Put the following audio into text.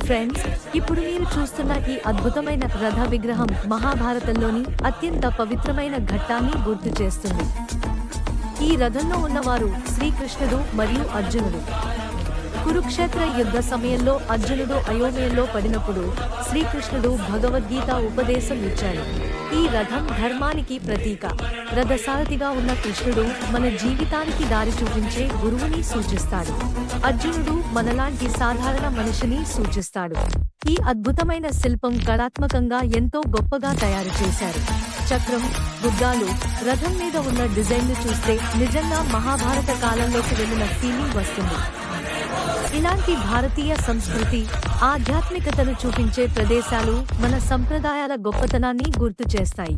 Friends, ఇప్పుడు మీరు చూస్తున్న ఈ అద్భుతమైన రథ విగ్రహం మహాభారతంలోని అత్యంత పవిత్రమైన ఘట్టాన్ని గుర్తు చేస్తుంది. ఈ రథంలో ఉన్నవారు శ్రీకృష్ణుడు మరియు అర్జునుడు. కురుక్షేత్ర యుద్ధ సమయంలో అర్జునుడు అయోమయంలో పడినప్పుడు శ్రీకృష్ణుడు భగవద్గీత ఉపదేశం ఇచ్చాడు. ఈ రథం ధర్మానికి ప్రతీక. రథసారథిగా ఉన్న కృష్ణుడు మన జీవితానికి దారి చూపించే గురువుని సూచిస్తాడు. అర్జునుడు మనలాంటి సాధారణ మనిషిని సూచిస్తాడు. ఈ అద్భుతమైన శిల్పం కళాత్మకంగా ఎంతో గొప్పగా తయారు చేశారు. చక్రం, గుడ్డాలు, రథం మీద ఉన్న డిజైన్ను చూస్తే నిజంగా మహాభారత కాలంలోకి వెళ్ళిన ఫీలింగ్ వస్తుంది. ఇలాంటి భారతీయ సంస్కృతి, ఆధ్యాత్మికతను చూపించే ప్రదేశాలు మన సంప్రదాయాల గొప్పతనాన్ని గుర్తు చేస్తాయి.